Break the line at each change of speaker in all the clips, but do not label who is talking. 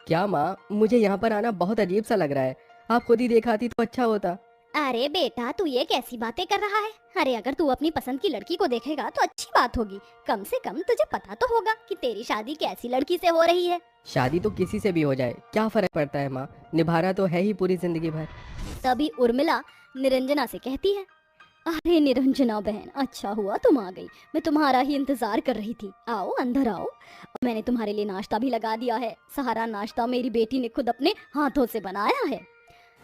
क्या माँ, मुझे यहाँ पर आना बहुत अजीब सा लग रहा है। आप खुद ही दिखाती तो अच्छा होता।
अरे बेटा, तू ये कैसी बातें कर रहा है? अरे अगर तू अपनी पसंद की लड़की को देखेगा तो अच्छी बात होगी। कम से कम तुझे पता तो होगा कि तेरी शादी कैसी लड़की से हो रही है।
शादी तो किसी से भी हो जाए, क्या फर्क पड़ता है माँ। निभाना तो है ही पूरी जिंदगी भर।
तभी उर्मिला निरंजना से कहती है, अरे निरंजना बहन, अच्छा हुआ तुम आ गई। मैं तुम्हारा ही इंतजार कर रही थी। आओ अंदर आओ, और मैंने तुम्हारे लिए नाश्ता भी लगा दिया है। सारा नाश्ता मेरी बेटी ने खुद अपने हाथों से बनाया है।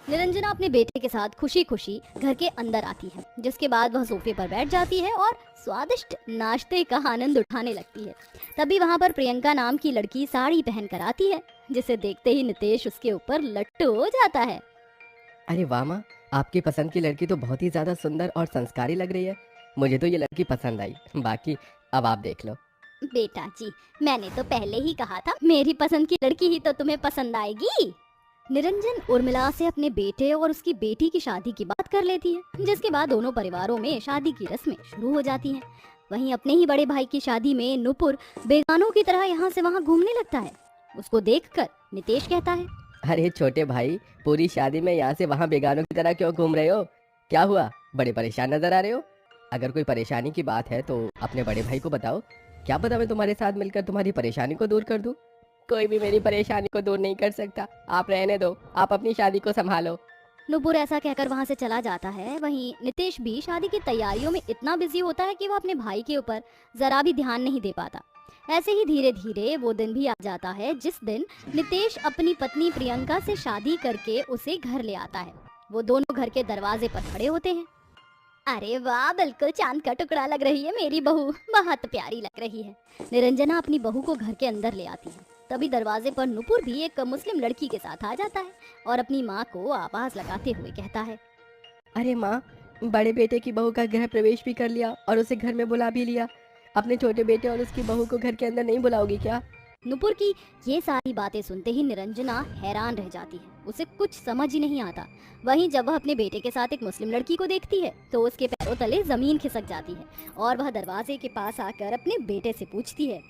निरंजना अपने बेटे के साथ खुशी खुशी घर के अंदर आती है, जिसके बाद वह सोफे पर बैठ जाती है और स्वादिष्ट नाश्ते का आनंद उठाने लगती है। तभी वहाँ पर प्रियंका नाम की लड़की साड़ी पहन कर आती है, जिसे देखते ही नितेश उसके ऊपर लट्टू हो जाता है।
अरे वाह माँ, आपकी पसंद की लड़की तो बहुत ही ज्यादा सुंदर और संस्कारी लग रही है। मुझे तो ये लड़की पसंद आई, बाकी अब आप देख लो।
बेटा जी, मैंने तो पहले ही कहा था मेरी पसंद की लड़की ही तो तुम्हें पसंद आएगी। निरंजन उर्मिला से अपने बेटे और उसकी बेटी की शादी की बात कर लेती है, जिसके बाद दोनों परिवारों में शादी की रस्में शुरू हो जाती हैं। वहीं अपने ही बड़े भाई की शादी में नुपुर बेगानों की तरह यहाँ से वहाँ घूमने लगता है। उसको देखकर नितेश कहता है,
अरे छोटे भाई, पूरी शादी में यहाँ से वहाँ बेगानों की तरह क्यों घूम रहे हो? क्या हुआ, बड़े परेशान नजर आ रहे हो? अगर कोई परेशानी की बात है तो अपने बड़े भाई को बताओ। क्या पता मैं तुम्हारे साथ मिलकर तुम्हारी परेशानी को दूर कर दूं। कोई भी मेरी परेशानी को दूर नहीं कर सकता। आप रहने दो, आप अपनी शादी को संभालो।
नुपुर ऐसा कहकर वहाँ से चला जाता है। वहीं नितेश भी शादी की तैयारियों में इतना बिजी होता है कि वो अपने भाई के ऊपर जरा भी ध्यान नहीं दे पाता। ऐसे ही धीरे धीरे वो दिन भी आ जाता है जिस दिन नितेश अपनी पत्नी प्रियंका से शादी करके उसे घर ले आता है। वो दोनों घर के दरवाजे पर खड़े होते हैं। अरे वाह, बिल्कुल चांद का टुकड़ा लग रही है मेरी बहू, बहुत प्यारी लग रही है। निरंजना अपनी बहू को घर के अंदर ले आती है। तभी दरवाजे पर नुपुर भी एक मुस्लिम लड़की के साथ आ जाता है और अपनी माँ को आवाज लगाते हुए कहता है,
अरे माँ, बड़े बेटे की बहू का गृह प्रवेश भी कर लिया और उसे घर में बुला भी लिया। अपने छोटे बेटे और उसकी बहू को घर के अंदर नहीं बुलाओगी क्या?
नुपुर की ये सारी बातें सुनते ही निरंजना हैरान रह जाती है। उसे कुछ समझ ही नहीं आता। वहीं जब वह अपने बेटे के साथ एक मुस्लिम लड़की को देखती है तो उसके पैरों तले जमीन खिसक जाती है और वह दरवाजे के पास आकर अपने बेटे से पूछती है,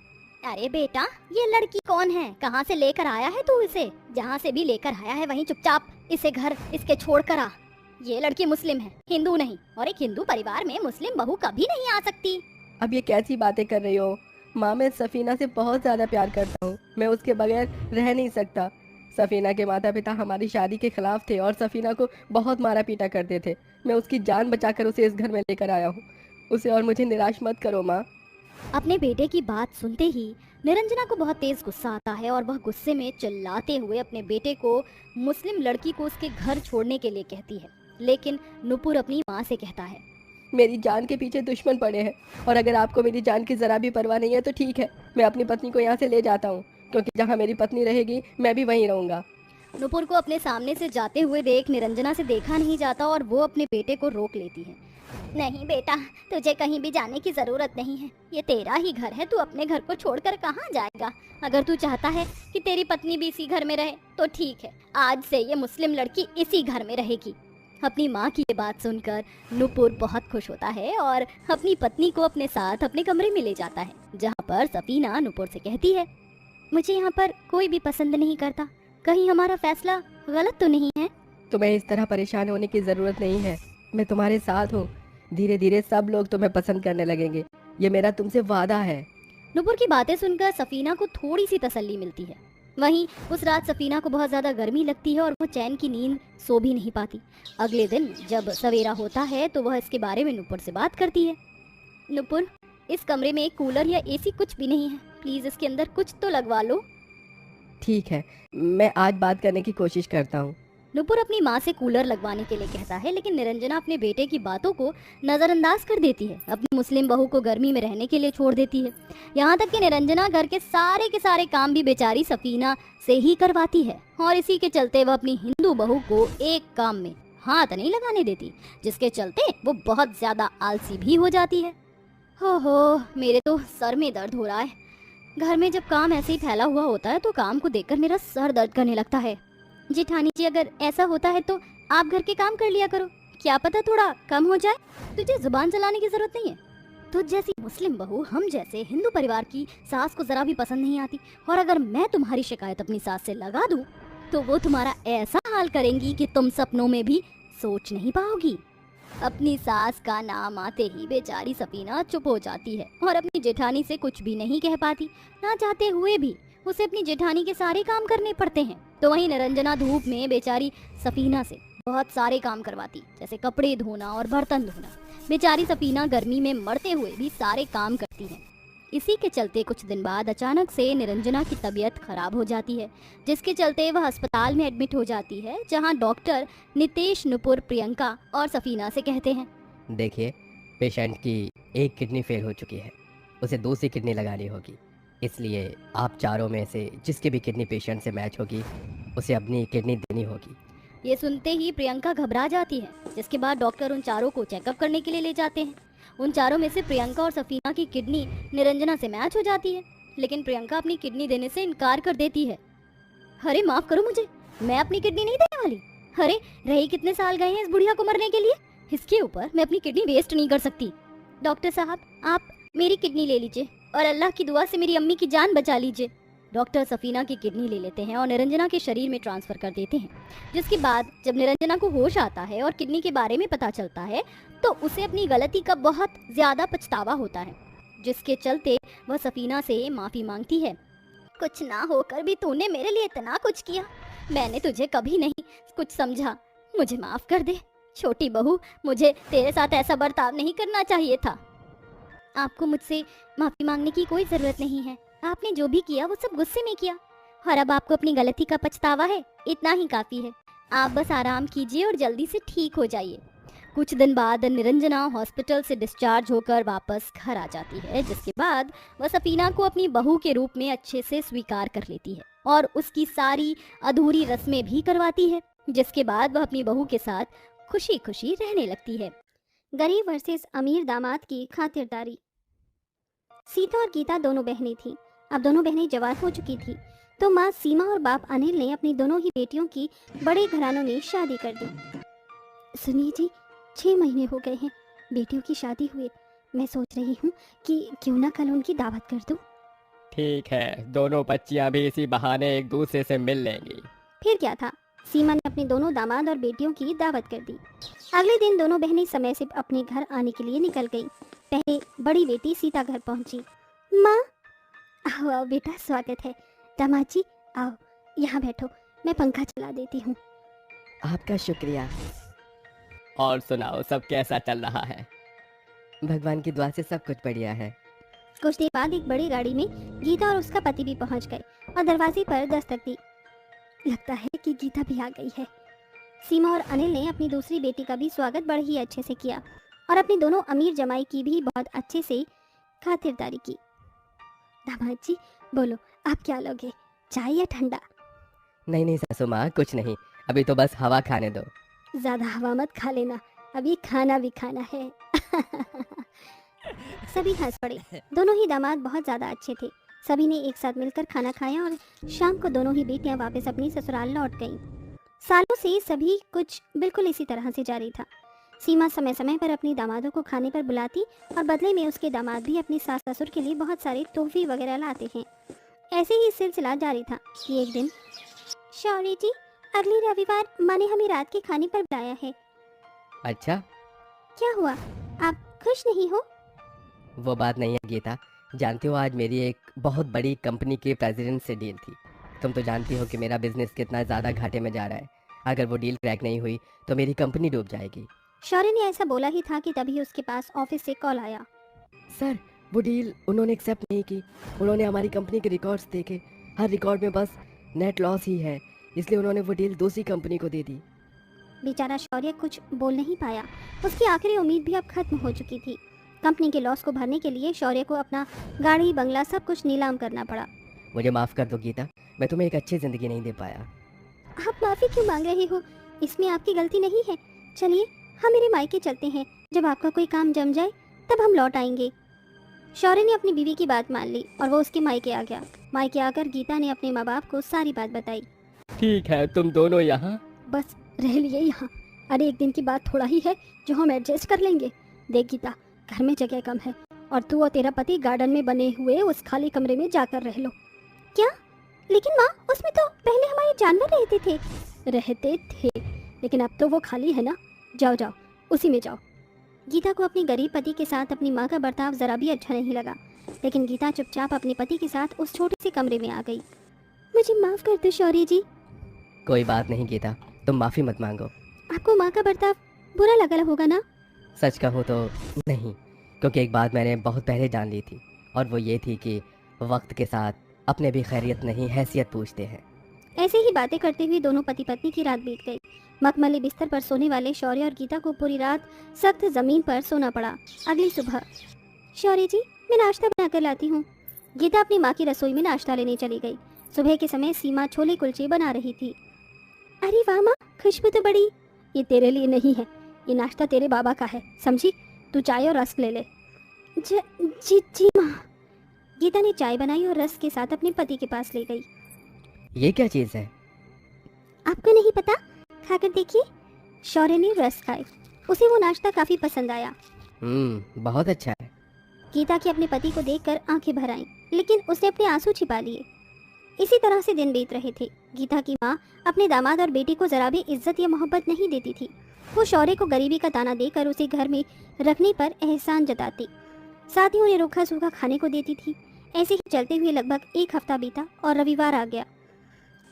अरे बेटा, ये लड़की कौन है? कहाँ से लेकर आया है तू इसे? जहाँ से भी लेकर आया है वहीं चुपचाप इसे घर इसके छोड़ कर आ। ये लड़की मुस्लिम है, हिंदू नहीं, और एक हिंदू परिवार में मुस्लिम बहू कभी नहीं आ सकती।
अब ये कैसी बातें कर रही हो माँ? मैं सफीना से बहुत ज्यादा प्यार करता हूँ। मैं उसके बगैर रह नहीं सकता। सफीना के माता पिता हमारी शादी के खिलाफ थे और सफीना को बहुत मारा पीटा करते थे। मैं उसकी जान बचाकर उसे इस घर में लेकर आया हूँ। उसे और मुझे निराश मत करो माँ।
अपने बेटे की बात सुनते ही निरंजना को बहुत तेज गुस्सा आता है और वह गुस्से में चिल्लाते हुए अपने बेटे को मुस्लिम लड़की को उसके घर छोड़ने के लिए कहती है। लेकिन नुपुर अपनी माँ से कहता है,
मेरी जान के पीछे दुश्मन पड़े हैं और अगर आपको मेरी जान की जरा भी परवाह नहीं है तो ठीक है, मैं अपनी पत्नी को यहाँ से ले जाता हूँ, क्योंकि जहाँ मेरी पत्नी रहेगी मैं भी वहीं रहूंगा।
नुपुर को अपने सामने से जाते हुए देख निरंजना से देखा नहीं जाता और वो अपने बेटे को रोक लेती है। नहीं बेटा, तुझे कहीं भी जाने की जरूरत नहीं है। ये तेरा ही घर है, तू अपने घर को छोड़कर कहाँ जाएगा? अगर तू चाहता है कि तेरी पत्नी भी इसी घर में रहे तो ठीक है, आज से ये मुस्लिम लड़की इसी घर में रहेगी। अपनी माँ की ये बात सुनकर नुपुर बहुत खुश होता है और अपनी पत्नी को अपने साथ अपने कमरे में ले जाता है, जहाँ पर सफीना नुपुर से कहती है, मुझे यहाँ पर कोई भी पसंद नहीं करता। कहीं हमारा फैसला गलत तो नहीं है?
तुम्हें इस तरह परेशान होने की जरूरत नहीं है। मैं तुम्हारे साथ हूँ। धीरे धीरे सब लोग तुम्हें पसंद करने लगेंगे, ये मेरा तुमसे वादा है।
नुपुर की बातें सुनकर सफीना को थोड़ी सी तसल्ली मिलती है। वहीं उस रात सफीना को बहुत ज्यादा गर्मी लगती है और वो चैन की नींद सो भी नहीं पाती। अगले दिन जब सवेरा होता है तो वह इसके बारे में नुपुर से बात करती है। नुपुर, इस कमरे में एक कूलर या एसी कुछ भी नहीं है, प्लीज इसके अंदर कुछ तो लगवा लो।
ठीक है, मैं आज बात करने की कोशिश करता हूँ।
नुपुर अपनी माँ से कूलर लगवाने के लिए कहता है, लेकिन निरंजना अपने बेटे की बातों को नजरअंदाज कर देती है। अपनी मुस्लिम बहू को गर्मी में रहने के लिए छोड़ देती है। यहाँ तक कि निरंजना घर के सारे काम भी बेचारी सफीना से ही करवाती है और इसी के चलते वह अपनी हिंदू बहू को एक काम में हाथ नहीं लगाने देती, जिसके चलते वो बहुत ज्यादा आलसी भी हो जाती है। हो, मेरे तो सर में दर्द हो रहा है। घर में जब काम ऐसे ही फैला हुआ होता है तो काम को देखकर मेरा सर दर्द करने लगता है। जेठानी जी, अगर ऐसा होता है तो आप घर के काम कर लिया करो, क्या पता थोड़ा कम हो जाए। तुझे जुबान चलाने की जरूरत नहीं है। तुझ जैसी मुस्लिम बहू हम जैसे हिंदू परिवार की सास को जरा भी पसंद नहीं आती, और अगर मैं तुम्हारी शिकायत अपनी सास से लगा दूं, तो वो तुम्हारा ऐसा हाल करेंगी कि तुम सपनों में भी सोच नहीं पाओगी। अपनी सास का नाम आते ही बेचारी सफीना चुप हो जाती है और अपनी जेठानी से कुछ भी नहीं कह पाती। ना चाहते हुए भी उसे अपनी जेठानी के सारे काम करने पड़ते हैं। तो वहीं निरंजना धूप में बेचारी सफीना से बहुत सारे काम करवाती, जैसे कपड़े धोना और बर्तन धोना। बेचारी सफीना गर्मी में मरते हुए भी सारे काम करती है। इसी के चलते कुछ दिन बाद अचानक से निरंजना की तबीयत खराब हो जाती है, जिसके चलते वह अस्पताल में एडमिट हो जाती है, जहां डॉक्टर नितेश, नुपुर, प्रियंका और सफीना से कहते हैं,
देखिए, पेशेंट की एक किडनी फेल हो चुकी है, उसे दूसरी किडनी लगानी होगी। इसलिए आप चारों में से जिसकी भी किडनी पेशेंट से मैच होगी, उसे अपनी किडनी देनी होगी।
ये सुनते ही प्रियंका घबरा जाती है, जिसके बाद डॉक्टर उन चारों को चेकअप करने के लिए ले जाते हैं। उन चारों में से प्रियंका और सफीना की किडनी निरंजना से मैच हो जाती है, लेकिन प्रियंका अपनी किडनी देने से इनकार कर देती है। अरे माफ करो मुझे, मैं अपनी किडनी नहीं देने वाली। अरे रही कितने साल गए हैं इस बुढ़िया को मरने के लिए, इसके ऊपर मैं अपनी किडनी वेस्ट नहीं कर सकती। डॉक्टर साहब, आप मेरी किडनी ले लीजिए और अल्लाह की दुआ से मेरी अम्मी की जान बचा लीजिए। डॉक्टर सफीना की किडनी ले लेते हैं और निरंजना के शरीर में ट्रांसफर कर देते हैं। जिसके बाद जब निरंजना को होश आता है और किडनी के बारे में पता चलता है, तो उसे अपनी गलती का बहुत ज्यादा पछतावा होता है, जिसके चलते वह सफीना से माफी मांगती है। कुछ ना होकर भी तूने मेरे लिए इतना कुछ किया, मैंने तुझे कभी नहीं कुछ समझा, मुझे माफ कर दे। छोटी बहू, मुझे तेरे साथ ऐसा बर्ताव नहीं करना चाहिए था। आपको मुझसे माफी मांगने की कोई जरूरत नहीं है। आपने जो भी किया वो सब गुस्से में किया, और अब आपको अपनी गलती का पछतावा है, इतना ही काफी है। आप बस आराम कीजिए और जल्दी से ठीक हो जाइए। कुछ दिन बाद निरंजना हॉस्पिटल से डिस्चार्ज होकर वापस घर आ जाती है, जिसके बाद वह सफीना को अपनी बहू के रूप में अच्छे से स्वीकार कर लेती है और उसकी सारी अधूरी रस्में भी करवाती है, जिसके बाद वह अपनी बहू के साथ खुशी खुशी रहने लगती है। गरीब वर्सेस अमीर दामाद की खातिरदारी। सीता और गीता दोनों बहनें थीं। अब दोनों बहनें जवान हो चुकी थी, तो माँ सीमा और बाप अनिल ने अपनी दोनों ही बेटियों की बड़े घरानों में शादी कर दी। सुनिए जी, 6 महीने हो गए हैं बेटियों की शादी हुए। मैं सोच रही हूँ कि क्यों ना कल उनकी दावत कर दूँ।
ठीक है, दोनों बच्चियां भी इसी बहाने एक दूसरे से मिल लेंगी।
फिर क्या था, सीमा ने अपने दोनों दामाद और बेटियों की दावत कर दी। अगले दिन दोनों बहनें समय से अपने घर आने के लिए निकल गईं। पहले बड़ी बेटी सीता घर पहुंची। माँ, आओ आओ बेटा, स्वागत है। दामाद जी आओ, यहाँ बैठो, मैं पंखा चला देती हूँ।
आपका शुक्रिया। और सुनाओ, सब कैसा चल रहा है? भगवान की दुआ से सब कुछ बढ़िया है।
कुछ देर बाद एक बड़ी गाड़ी में गीता और उसका पति भी पहुंच गए और दरवाजे पर दस्तक दी। लगता है कि गीता भी आ गई है। सीमा और अनिल ने अपनी दूसरी बेटी का भी स्वागत बड़े ही अच्छे से किया और अपनी दोनों अमीर जमाई की भी बहुत अच्छे से खातिरदारी की। दामाद जी बोलो, आप क्या लोगे, चाय या ठंडा?
नहीं नहीं सासू माँ, कुछ नहीं, अभी तो बस हवा खाने दो।
ज्यादा हवा मत खा लेना, अभी खाना भी खाना है। सभी हंस पड़े। दोनों ही दामाद बहुत ज्यादा अच्छे थे। सभी ने एक साथ मिलकर खाना खाया और शाम को दोनों ही बेटियां वापस अपनी ससुराल लौट गईं। सालों से सभी कुछ बिल्कुल इसी तरह से जारी था। सीमा समय समय पर अपनी दामादों को खाने पर बुलाती और बदले में उसके दामाद भी अपनी सास ससुर के लिए बहुत सारे तोहफे वगैरह लाते हैं। ऐसे ही सिलसिला जारी था कि एक दिन, शौर्य जी, अगले रविवार माँ ने हमें रात के खाने पर बुलाया है।
अच्छा,
क्या हुआ, आप खुश नहीं हो?
वो बात नहीं है गीता, जानती हो आज मेरी एक बहुत बड़ी कंपनी के प्रेसिडेंट से डील थी। तुम तो जानती हो कि मेरा बिजनेस कितना ज़्यादा घाटे में जा रहा है। अगर वो डील क्रैक नहीं हुई तो मेरी कंपनी डूब जाएगी।
शौर्य ने ऐसा बोला ही था कि तभी उसके पास ऑफिस से कॉल आया।
सर, वो डील उन्होंने एक्सेप्ट नहीं की। उन्होंने हमारी कंपनी के रिकॉर्ड्स देखे, हर रिकॉर्ड में बस नेट लॉस ही है, इसलिए उन्होंने वो डील दूसरी कंपनी को दे दी।
बेचारा शौर्य कुछ बोल नहीं पाया। उसकी आखिरी उम्मीद भी अब खत्म हो चुकी थी। कंपनी के लॉस को भरने के लिए शौर्य को अपना गाड़ी, बंगला सब कुछ नीलाम करना पड़ा।
मुझे माफ़ कर दो गीता, मैं तुम्हें एक अच्छी ज़िंदगी नहीं दे पाया।
आप माफ़ी क्यों मांग रहे हो, इसमें आपकी गलती नहीं है। चलिए हम मेरे मायके चलते हैं, जब आपका कोई काम जम जाए तब हम लौट आएंगे। शौर्य ने अपनी बीवी की बात मान ली और वो उसके मायके आ गया। मायके आकर गीता ने अपने माँ बाप को सारी बात बताई।
ठीक है, तुम दोनों यहाँ
बस रह लिए यहाँ। अरे एक दिन की बात थोड़ा ही है जो हम एडजस्ट कर लेंगे। देख गीता, घर में जगह कम है और तू और तेरा पति गार्डन में बने हुए उस खाली कमरे में जाकर रह लो। क्या? लेकिन माँ, उसमें तो पहले हमारे जानवर रहते थे, लेकिन अब तो वो खाली है ना। जाओ जाओ, उसी में जाओ। गीता को अपने गरीब पति के साथ अपनी माँ का बर्ताव जरा भी अच्छा नहीं लगा, लेकिन गीता चुपचाप अपने पति के साथ उस छोटे से कमरे में आ गई। मुझे माफ कर दो शौर्य जी।
कोई बात नहीं गीता, तुम माफ़ी मत मांगो।
आपको माँ का बर्ताव बुरा लगा होगा ना?
सच कहूँ तो नहीं, क्योंकि एक बात मैंने बहुत पहले जान ली थी, और वो ये थी कि वक्त के साथ अपने भी खैरियत नहीं हैसियत पूछते हैं।
ऐसे ही बातें करते हुए दोनों पति पत्नी की रात बीत गई। मखमली बिस्तर पर सोने वाले शौर्य और गीता को पूरी रात सख्त जमीन पर सोना पड़ा। अगली सुबह, शौर्य जी, मैं नाश्ता बनाकर लाती हूँ। गीता अपनी माँ की रसोई में नाश्ता लेने चली गई। सुबह के समय सीमा छोले कुलचे बना रही थी। अरे वाह माँ, खुशबू तो बड़ी। ये तेरे लिए नहीं है, ये नाश्ता तेरे बाबा का है, समझी? तू चाय और रस्क ले ले। जी जी माँ। गीता ने चाय बनाई और रस्क के साथ अपने पति के पास ले गई।
ये क्या चीज़ है?
आपको नहीं पता? खाकर देखिए। शौर्य ने रस्क खाए, उसे वो नाश्ता काफी पसंद आया।
बहुत अच्छा है।
गीता की अपने पति को देखकर आंखें भर आईं, लेकिन उसने अपने आंसू छिपा लिए। इसी तरह से दिन बीत रहे थे। गीता की माँ अपने दामाद और बेटी को जरा भी इज्जत या मोहब्बत नहीं देती थी। वो शौर्य को गरीबी का ताना देकर उसे घर में रखने पर एहसान जताती, साथ ही उन्हें रूखा सूखा खाने को देती थी। ऐसे ही चलते हुए लगभग एक हफ्ता बीता और रविवार आ गया।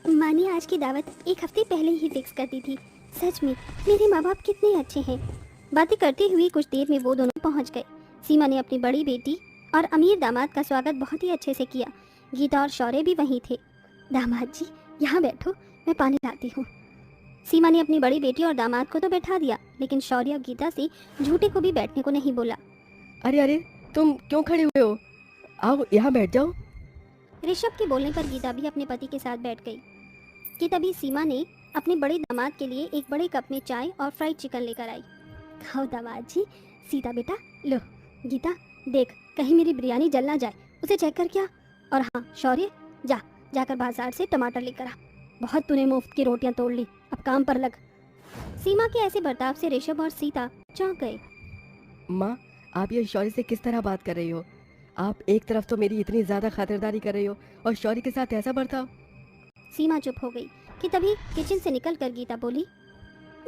माँ ने आज की दावत एक हफ्ते पहले ही फिक्स कर दी थी। सच में मेरे माँ बाप कितने अच्छे हैं। बातें करते हुए कुछ देर में वो दोनों पहुँच गए। सीमा ने अपनी बड़ी बेटी और अमीर दामाद का स्वागत बहुत ही अच्छे से किया। गीता और शौर्य भी वहीं थे। दामाद जी, यहाँ बैठो, मैं पानी लाती हूँ। सीमा ने अपनी बड़ी बेटी और दामाद को तो बैठा दिया, लेकिन शौर्य और गीता से झूठे को भी बैठने को नहीं बोला।
अरे अरे, तुम क्यों खड़े हुए हो? आओ यहाँ बैठ जाओ।
ऋषभ के बोलने पर गीता भी अपने पति के साथ बैठ गई कि तभी सीमा ने अपने बड़े दामाद के लिए एक बड़े कप में चाय और फ्राइड चिकन लेकर आई। खाओ दामाद जी। सीता बेटा, लो। गीता देख, कहीं मेरी बिरयानी जल ना जाए, उसे चेक कर क्या। और हाँ शौर्य, जाकर बाजार से टमाटर लेकर आ। बहुत तूने मुफ्त की रोटियां तोड़ ली, अब काम पर लग। सीमा के ऐसे बर्ताव से ऋषभ और सीता चौंक गए।
माँ, आप ये शौर्य से किस तरह बात कर रही हो? आप एक तरफ तो मेरी इतनी ज़्यादा खातिरदारी कर रही हो और शौर्य के साथ ऐसा बर्ताव।
सीमा चुप हो गई कि तभी किचन से निकलकर गीता बोली,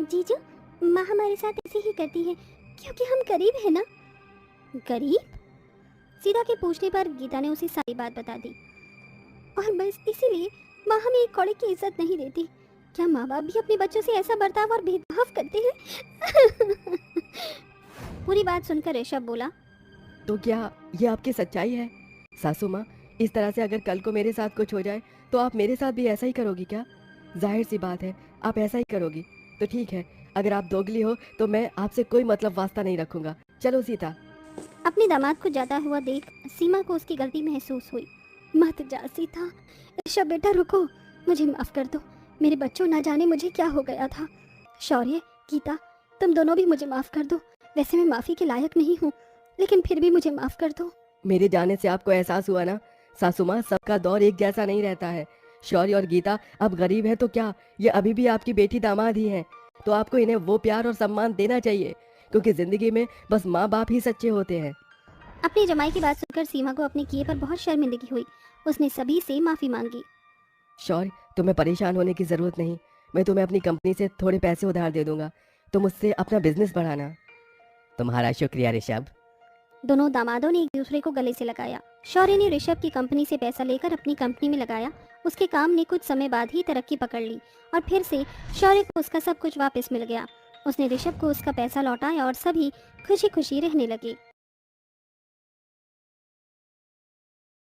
जीजू, माँ हमारे साथ ऐसे ही करती है क्योंकि हम गरीब है ना। गरीब? सीता के पूछने पर गीता ने उसे सारी बात बता दी। और बस इसीलिए माँ हमें एक कौड़े की इज्जत नहीं देती। क्या माँ बाप भी अपने बच्चों से ऐसा बर्ताव और भेदभाव करते हैं? पूरी बात सुनकर ऋषभ बोला,
तो क्या ये आपकी सच्चाई है? सासू माँ, इस तरह से अगर कल को मेरे साथ कुछ हो जाए तो आप मेरे साथ भी ऐसा ही करोगी क्या? जाहिर सी बात है, आप ऐसा ही करोगी। तो ठीक है, अगर आप दोगली हो तो मैं आपसे कोई मतलब वास्ता नहीं रखूंगा। चलो सीता।
अपने दामाद को जाता हुआ देख सीमा को उसकी गलती महसूस हुई। मत जा सीता। ऋषभ बेटा रुको, मुझे माफ कर दो। मेरे बच्चों, ना जाने मुझे क्या हो गया था। शौर्य, गीता, तुम दोनों भी मुझे माफ कर दो। वैसे मैं माफी के लायक नहीं हूँ, लेकिन फिर भी मुझे माफ कर दो।
मेरे जाने से आपको एहसास हुआ ना सासू माँ, सबका दौर एक जैसा नहीं रहता है। शौर्य और गीता अब गरीब है तो क्या, ये अभी भी आपकी बेटी दामाद ही हैं। तो आपको इन्हें वो प्यार और सम्मान देना चाहिए, क्योंकि जिंदगी में बस माँ बाप ही सच्चे होते हैं।
अपनी जमाई की बात सुनकर सीमा को अपने किए पर बहुत शर्मिंदगी हुई। उसने सभी से माफी मांगी।
शौर्य, तुम्हें परेशान होने की जरूरत नहीं। मैं तुम्हें अपनी कंपनी से थोड़े पैसे उधार दे दूंगा, तुम उससे अपना बिजनेस बढ़ाना। तुम्हारा शुक्रिया ऋषभ।
दोनों दामादों ने एक दूसरे को गले से लगाया। शौर्य ने ऋषभ की कंपनी से पैसा लेकर अपनी कंपनी में लगाया। उसके काम ने कुछ समय बाद ही तरक्की पकड़ ली और फिर से शौर्य को उसका सब कुछ वापस मिल गया। उसने ऋषभ को उसका पैसा लौटाया और सभी खुशी खुशी रहने लगे।